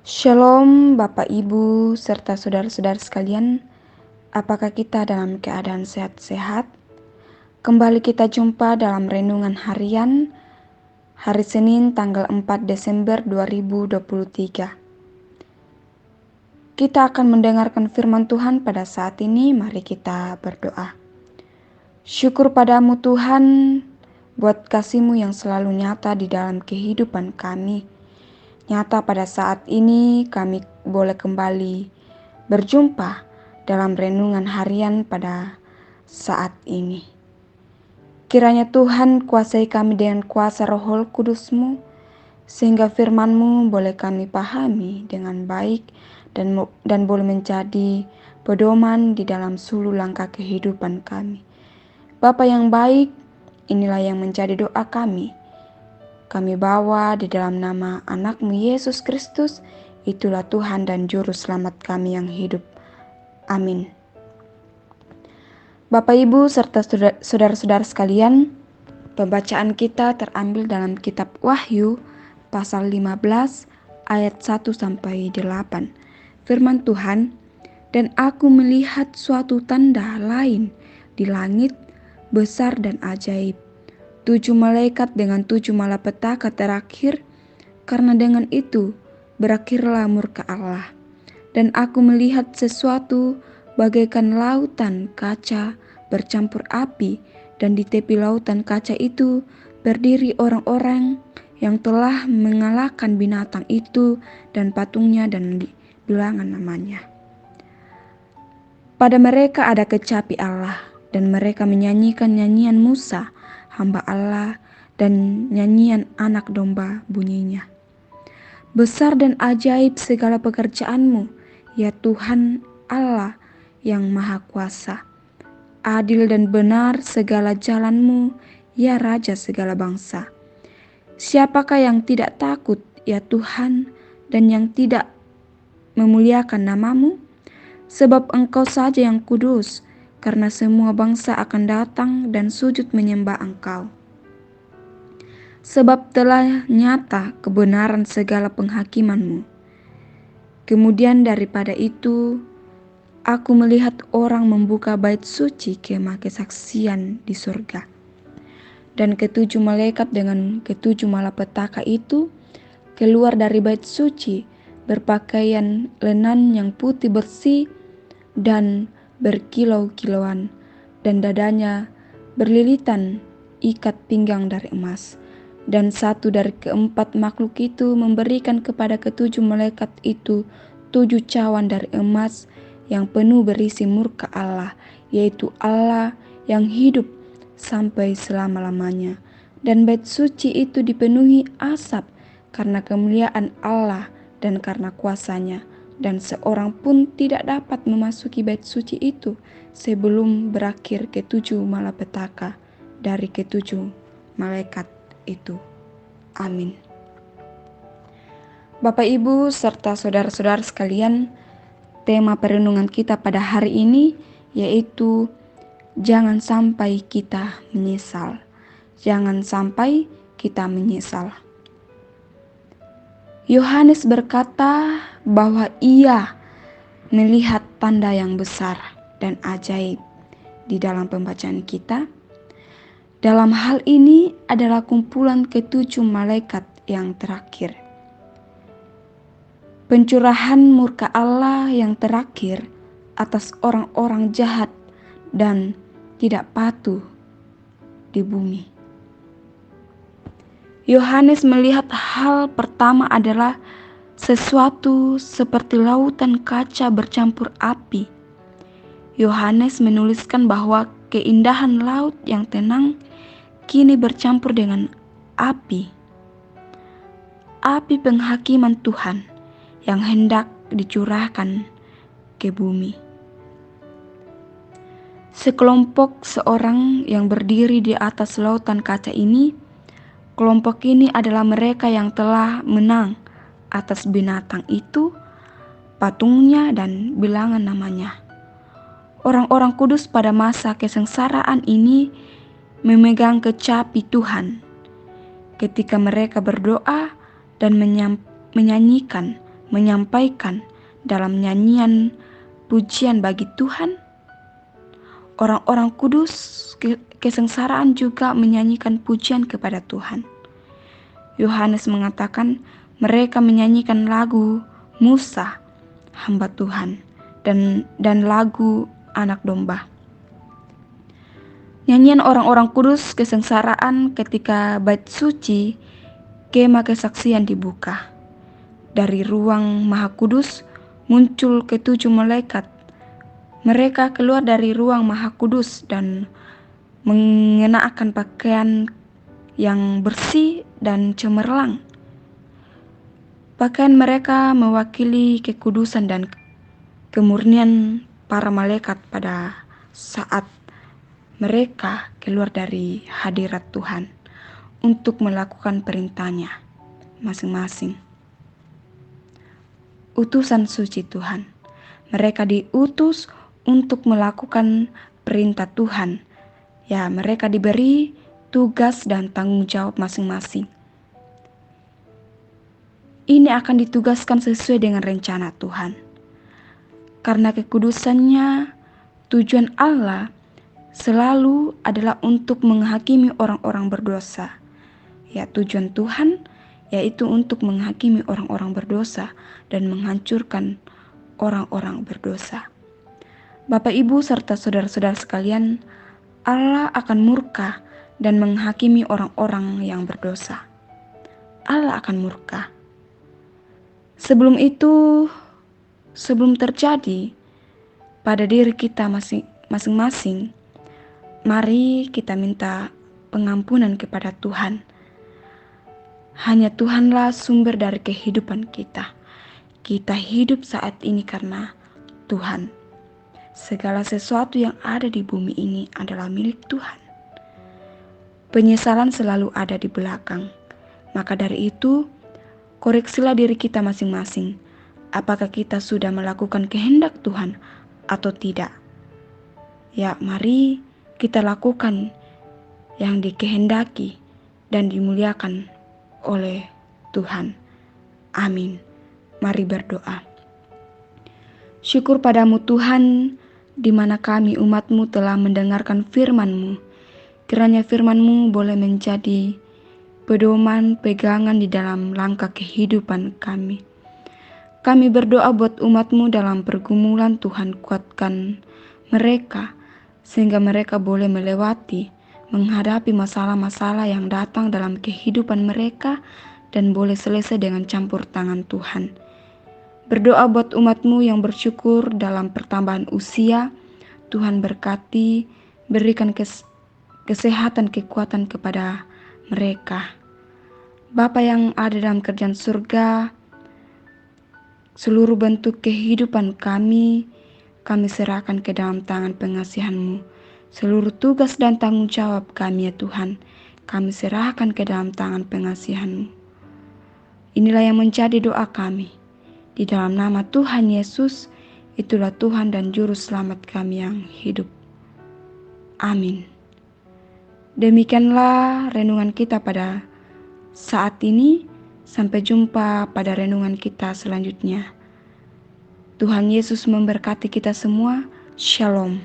Shalom Bapak Ibu serta saudara-saudara sekalian, apakah kita dalam keadaan sehat-sehat? Kembali kita jumpa dalam renungan harian hari Senin tanggal 4 Desember 2023. Kita akan mendengarkan firman Tuhan pada saat ini, mari kita berdoa. Syukur padamu Tuhan buat kasih-Mu yang selalu nyata di dalam kehidupan kami. Nyata pada saat ini kami boleh kembali berjumpa dalam renungan harian pada saat ini. Kiranya Tuhan kuasai kami dengan kuasa Roh Kudus-Mu, sehingga firman-Mu boleh kami pahami dengan baik dan boleh menjadi pedoman di dalam seluruh langkah kehidupan kami. Bapa yang baik, inilah yang menjadi doa kami. Kami bawa di dalam nama anak-Mu Yesus Kristus, itulah Tuhan dan Juru Selamat kami yang hidup. Amin. Bapak Ibu serta saudara-saudara sekalian, pembacaan kita terambil dalam kitab Wahyu pasal 15 ayat 1-8. Firman Tuhan, "Dan aku melihat suatu tanda lain di langit, besar dan ajaib. 7 malaikat dengan 7 malapetaka terakhir, karena dengan itu berakhirlah murka Allah. Dan aku melihat sesuatu bagaikan lautan kaca bercampur api, dan di tepi lautan kaca itu berdiri orang-orang yang telah mengalahkan binatang itu dan patungnya dan bilangan namanya. Pada mereka ada kecapi Allah, dan mereka menyanyikan nyanyian Musa, hamba Allah, dan nyanyian anak domba bunyinya. Besar dan ajaib segala pekerjaan-Mu, ya Tuhan Allah yang Maha Kuasa. Adil dan benar segala jalan-Mu, ya Raja segala bangsa. Siapakah yang tidak takut, ya Tuhan, dan yang tidak memuliakan nama-Mu? Sebab Engkau saja yang kudus, karena semua bangsa akan datang dan sujud menyembah Engkau. Sebab telah nyata kebenaran segala penghakiman-Mu. Kemudian daripada itu, aku melihat orang membuka bait suci kemah kesaksian di surga. Dan ketujuh malaikat dengan ketujuh malapetaka itu keluar dari bait suci, berpakaian lenan yang putih bersih dan berkilau-kilauan, dan dadanya berlilitan ikat pinggang dari emas. Dan satu dari keempat makhluk itu memberikan kepada ketujuh malaikat itu 7 cawan dari emas yang penuh berisi murka Allah, yaitu Allah yang hidup sampai selama-lamanya. Dan bait suci itu dipenuhi asap karena kemuliaan Allah dan karena kuasanya, dan seorang pun tidak dapat memasuki bait suci itu sebelum berakhir ketujuh malapetaka dari ketujuh malaikat itu. Amin. Bapak Ibu serta saudara-saudara sekalian, tema perenungan kita pada hari ini yaitu jangan sampai kita menyesal. Jangan sampai kita menyesal. Yohanes berkata bahwa ia melihat tanda yang besar dan ajaib di dalam pembacaan kita. Dalam hal ini adalah kumpulan ketujuh malaikat yang terakhir. Pencurahan murka Allah yang terakhir atas orang-orang jahat dan tidak patuh di bumi. Yohanes melihat hal pertama adalah sesuatu seperti lautan kaca bercampur api. Yohanes menuliskan bahwa keindahan laut yang tenang kini bercampur dengan api. Api penghakiman Tuhan yang hendak dicurahkan ke bumi. Sekelompok seorang yang berdiri di atas lautan kaca ini, kelompok ini adalah mereka yang telah menang atas binatang itu, patungnya dan bilangan namanya. Orang-orang kudus pada masa kesengsaraan ini memegang kecapi Tuhan ketika mereka berdoa dan menyanyikan menyampaikan dalam nyanyian pujian bagi Tuhan. Orang-orang kudus kesengsaraan juga menyanyikan pujian kepada Tuhan. Yohanes mengatakan mereka menyanyikan lagu Musa, hamba Tuhan, dan lagu anak domba. Nyanyian orang-orang kudus kesengsaraan ketika bait suci kemah kesaksian dibuka. Dari ruang maha kudus muncul ketujuh malaikat. Mereka keluar dari ruang maha kudus dan mengenakan pakaian yang bersih dan cemerlang. Pakaian mereka mewakili kekudusan dan kemurnian para malaikat pada saat mereka keluar dari hadirat Tuhan untuk melakukan perintahnya masing-masing. Utusan suci Tuhan. Mereka diutus untuk melakukan perintah Tuhan. Ya, mereka diberi tugas dan tanggung jawab masing-masing. Ini akan ditugaskan sesuai dengan rencana Tuhan. Karena kekudusannya, tujuan Allah selalu adalah untuk menghakimi orang-orang berdosa. Ya, tujuan Tuhan yaitu untuk menghakimi orang-orang berdosa dan menghancurkan orang-orang berdosa. Bapak, Ibu, serta saudara-saudara sekalian, Allah akan murka dan menghakimi orang-orang yang berdosa. Allah akan murka. Sebelum itu, sebelum terjadi pada diri kita masing-masing, mari kita minta pengampunan kepada Tuhan. Hanya Tuhanlah sumber dari kehidupan kita. Kita hidup saat ini karena Tuhan. Segala sesuatu yang ada di bumi ini adalah milik Tuhan. Penyesalan selalu ada di belakang. Maka dari itu, koreksilah diri kita masing-masing. Apakah kita sudah melakukan kehendak Tuhan atau tidak? Ya, mari kita lakukan yang dikehendaki dan dimuliakan oleh Tuhan. Amin. Mari berdoa. Syukur padamu Tuhan, di mana kami umat-Mu telah mendengarkan firman-Mu. Kiranya firman-Mu boleh menjadi pedoman pegangan di dalam langkah kehidupan kami. Kami berdoa buat umat-Mu dalam pergumulan. Tuhan, kuatkan mereka sehingga mereka boleh melewati, menghadapi masalah-masalah yang datang dalam kehidupan mereka dan boleh selesai dengan campur tangan Tuhan. Berdoa buat umat-Mu yang bersyukur dalam pertambahan usia. Tuhan berkati, berikan kesehatan, kekuatan kepada mereka. Bapa yang ada dalam kerajaan surga, seluruh bentuk kehidupan kami serahkan ke dalam tangan pengasihan-Mu. Seluruh tugas dan tanggung jawab kami ya Tuhan, kami serahkan ke dalam tangan pengasihan-Mu. Inilah yang menjadi doa kami. Di dalam nama Tuhan Yesus, itulah Tuhan dan Juru Selamat kami yang hidup. Amin. Demikianlah renungan kita pada saat ini. Sampai jumpa pada renungan kita selanjutnya. Tuhan Yesus memberkati kita semua. Shalom.